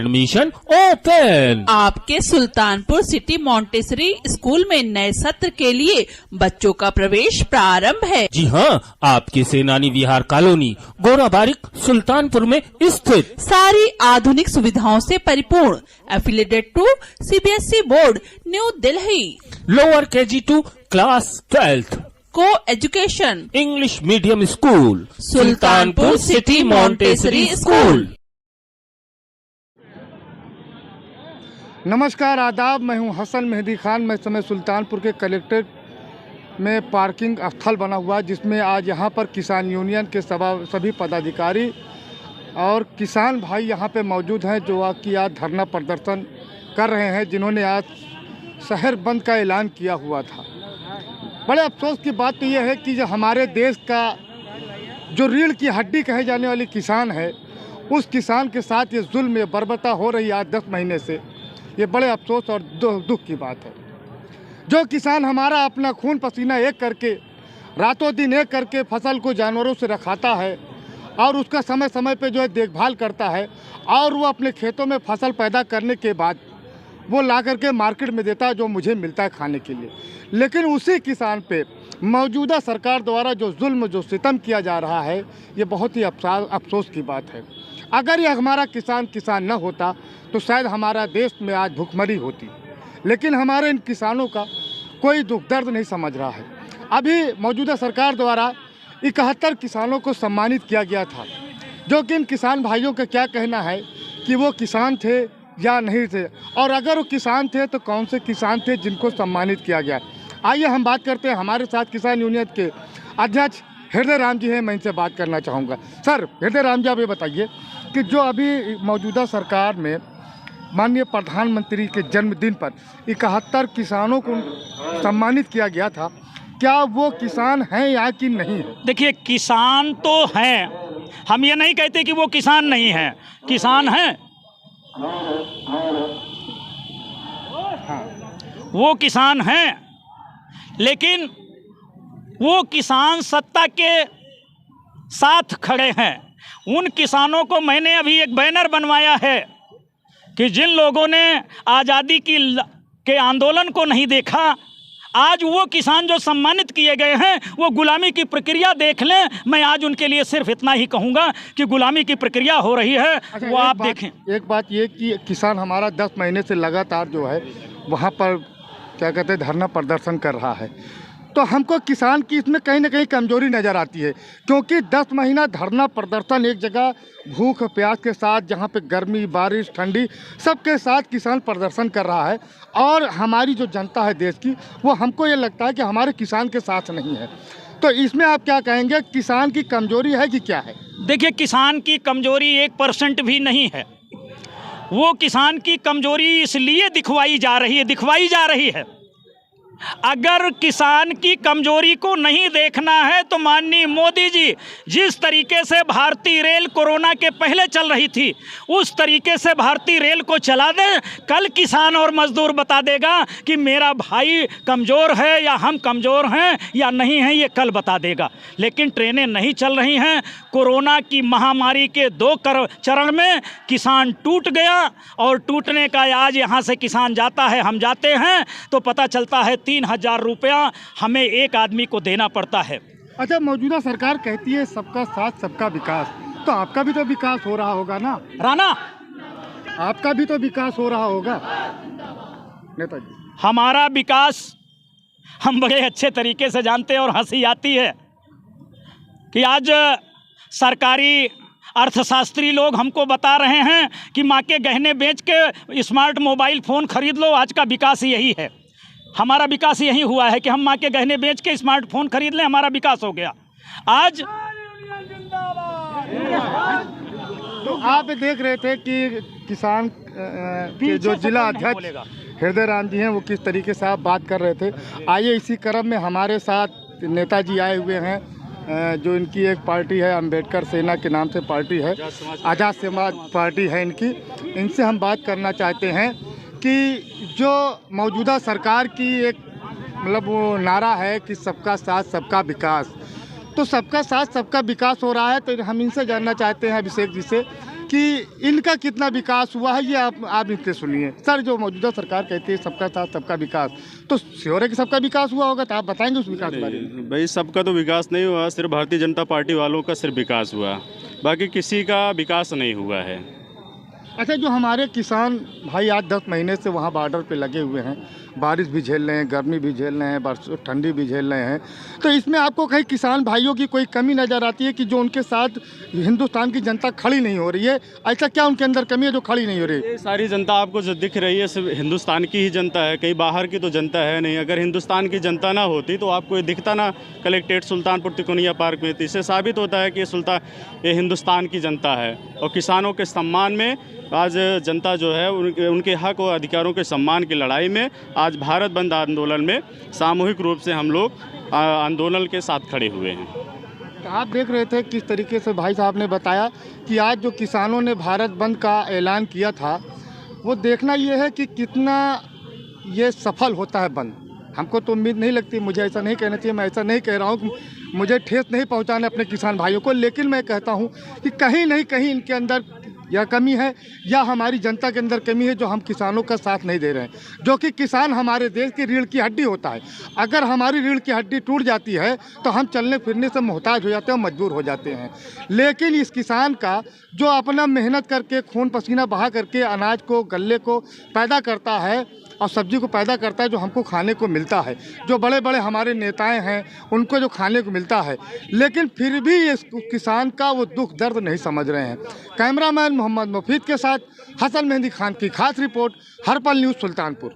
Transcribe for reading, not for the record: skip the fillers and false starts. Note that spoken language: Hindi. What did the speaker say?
Admission open. आपके सुल्तानपुर सिटी मॉन्टेसरी स्कूल में नए सत्र के लिए बच्चों का प्रवेश प्रारंभ है। जी हाँ, आपके सेनानी विहार कॉलोनी गोरा बारिक सुल्तानपुर में स्थित, सारी आधुनिक सुविधाओं से परिपूर्ण, affiliated to CBSE board, New Delhi. Lower KG to class 12th, coeducation, English medium school, Sultanpur city Montessori school. नमस्कार, आदाब। मैं हूं हसन मेहदी खान। मैं समय सुल्तानपुर के कलेक्ट्रेट में पार्किंग स्थल बना हुआ है, जिसमें आज यहां पर किसान यूनियन के सभी पदाधिकारी और किसान भाई यहां पे मौजूद हैं, जो आज धरना प्रदर्शन कर रहे हैं, जिन्होंने आज शहर बंद का ऐलान किया हुआ था। बड़े अफसोस की बात तो यह है कि जो हमारे देश का जो रीढ़ की हड्डी कहे जाने वाली किसान है, उस किसान के साथ ये जुल्म, ये बर्बरता हो रही है आज 10 महीने से। ये बड़े अफसोस और दुख की बात है। जो किसान हमारा अपना खून पसीना एक करके, रातों दिन एक करके फसल को जानवरों से रखाता है और उसका समय समय पे जो है देखभाल करता है, और वो अपने खेतों में फसल पैदा करने के बाद वो ला करके मार्केट में देता है, जो मुझे मिलता है खाने के लिए। लेकिन उसी किसान पे मौजूदा सरकार द्वारा जो जुल्म, जो सितम किया जा रहा है, ये बहुत ही अफसोस की बात है। अगर ये हमारा किसान न होता तो शायद हमारा देश में आज भूखमरी होती, लेकिन हमारे इन किसानों का कोई दुख दर्द नहीं समझ रहा है। अभी मौजूदा सरकार द्वारा 71 किसानों को सम्मानित किया गया था, जो कि इन किसान भाइयों का क्या कहना है कि वो किसान थे या नहीं थे, और अगर वो किसान थे तो कौन से किसान थे जिनको सम्मानित किया गया। आइए हम बात करते हैं। हमारे साथ किसान यूनियन के अध्यक्ष हृदय राम जी हैं, मैं इनसे बात करना चाहूँगा। सर हृदय राम जी, आप ये बताइए कि जो अभी मौजूदा सरकार में माननीय प्रधानमंत्री के जन्मदिन पर 71 किसानों को सम्मानित किया गया था, क्या वो किसान हैं या कि नहीं है? देखिए, किसान तो हैं, हम ये नहीं कहते कि वो किसान नहीं हैं, किसान हैं। हाँ, वो किसान हैं, लेकिन वो किसान सत्ता के साथ खड़े हैं। उन किसानों को मैंने अभी एक बैनर बनवाया है कि जिन लोगों ने आज़ादी के आंदोलन को नहीं देखा, आज वो किसान जो सम्मानित किए गए हैं वो गुलामी की प्रक्रिया देख लें। मैं आज उनके लिए सिर्फ इतना ही कहूँगा कि गुलामी की प्रक्रिया हो रही है। अच्छा, वो आप देखें। एक बात ये कि किसान हमारा 10 महीने से लगातार जो है वहाँ पर क्या कहते हैं धरना प्रदर्शन कर रहा है, तो हमको किसान की इसमें कहीं ना कहीं कमजोरी नज़र आती है, क्योंकि 10 महीना धरना प्रदर्शन एक जगह भूख प्यास के साथ, जहाँ पे गर्मी बारिश ठंडी सबके साथ किसान प्रदर्शन कर रहा है, और हमारी जो जनता है देश की, वो हमको ये लगता है कि हमारे किसान के साथ नहीं है। तो इसमें आप क्या कहेंगे, किसान की कमजोरी है कि क्या है? देखिए, किसान की कमजोरी 1% भी नहीं है। वो किसान की कमजोरी इसलिए दिखवाई जा रही है। अगर किसान की कमजोरी को नहीं देखना है तो माननीय मोदी जी जिस तरीके से भारतीय रेल कोरोना के पहले चल रही थी, उस तरीके से भारतीय रेल को चला दें। कल किसान और मजदूर बता देगा कि मेरा भाई कमज़ोर है या हम कमज़ोर हैं या नहीं हैं, ये कल बता देगा। लेकिन ट्रेनें नहीं चल रही हैं। कोरोना की महामारी के 2 चरण में किसान टूट गया, और टूटने का आज यहाँ से किसान जाता है, हम जाते हैं तो पता चलता है 3000 रुपया हमें एक आदमी को देना पड़ता है। अच्छा, मौजूदा सरकार कहती है सबका साथ सबका विकास, तो आपका भी तो विकास हो रहा होगा ना राणा? आपका भी तो विकास हो रहा होगा नेताजी। हमारा विकास हम बड़े अच्छे तरीके से जानते हैं, और हंसी आती है कि आज सरकारी अर्थशास्त्री लोग हमको बता रहे हैं कि माँ के गहने बेच के स्मार्ट मोबाइल फ़ोन खरीद लो। आज का विकास यही है, हमारा विकास यही हुआ है कि हम माँ के गहने बेच के स्मार्टफोन खरीद लें, हमारा विकास हो गया। आज तो आप देख रहे थे कि किसान के जो जिला अध्यक्ष हृदय राम जी हैं, वो किस तरीके से आप बात कर रहे थे। आइए इसी क्रम में हमारे साथ नेताजी आए हुए हैं, जो इनकी एक पार्टी है, अंबेडकर सेना के नाम से पार्टी है, आज़ाद समाज पार्टी है इनकी। इनसे हम बात करना चाहते हैं कि जो मौजूदा सरकार की एक मतलब वो नारा है कि सबका साथ सबका विकास, तो सबका साथ सबका विकास हो रहा है। तो हम इनसे जानना चाहते हैं अभिषेक जी से कि इनका कितना विकास हुआ है, ये आप इनसे सुनिए। सर, जो मौजूदा सरकार कहती है सबका साथ सबका विकास, तो श्योर है कि सबका विकास हुआ होगा, तो आप बताएंगे उस विकास के बारे में? भाई सबका तो विकास नहीं हुआ, सिर्फ भारतीय जनता पार्टी वालों का सिर्फ विकास हुआ, बाकी किसी का विकास नहीं हुआ है। अच्छा, जो हमारे किसान भाई आज 10 महीने से वहाँ बॉर्डर पे लगे हुए हैं, बारिश भी झेल रहे हैं, गर्मी भी झेल रहे हैं, ठंडी भी झेल रहे हैं, तो इसमें आपको कहीं किसान भाइयों की कोई कमी नज़र आती है कि जो उनके साथ हिंदुस्तान की जनता खड़ी नहीं हो रही है? ऐसा क्या उनके अंदर कमी है जो खड़ी नहीं हो रही? ये सारी जनता आपको जो दिख रही है सिर्फ हिंदुस्तान की ही जनता है, कहीं बाहर की तो जनता है नहीं। अगर हिंदुस्तान की जनता ना होती तो आपको ये दिखता ना कलेक्ट्रेट सुल्तानपुर तिकोनिया पार्क में। तो इससे साबित होता है कि ये हिंदुस्तान की जनता है और किसानों के सम्मान में आज जनता जो है उनके हक और अधिकारों के सम्मान की लड़ाई में आज भारत बंद आंदोलन में सामूहिक रूप से हम लोग आंदोलन के साथ खड़े हुए हैं। तो आप देख रहे थे किस तरीके से भाई साहब ने बताया कि आज जो किसानों ने भारत बंद का ऐलान किया था, वो देखना ये है कि कितना ये सफल होता है बंद। हमको तो उम्मीद नहीं लगती, मुझे ऐसा नहीं कहना चाहिए, मैं ऐसा नहीं कह रहा हूँ कि मुझे ठेस नहीं पहुँचाना अपने किसान भाइयों को, लेकिन मैं कहता हूँ कि कहीं नहीं कहीं इनके अंदर या कमी है या हमारी जनता के अंदर कमी है जो हम किसानों का साथ नहीं दे रहे हैं। जो कि किसान हमारे देश की रीढ़ की हड्डी होता है, अगर हमारी रीढ़ की हड्डी टूट जाती है तो हम चलने फिरने से मोहताज हो जाते हैं और मजबूर हो जाते हैं। लेकिन इस किसान का जो अपना मेहनत करके खून पसीना बहा करके अनाज को, गल्ले को पैदा करता है और सब्जी को पैदा करता है, जो हमको खाने को मिलता है, जो बड़े बड़े हमारे नेताएं हैं उनको जो खाने को मिलता है, लेकिन फिर भी इस किसान का वो दुख दर्द नहीं समझ रहे हैं। कैमरामैन मोहम्मद मुफीद के साथ हसन मेहंदी खान की खास रिपोर्ट, हर पल न्यूज़, सुल्तानपुर।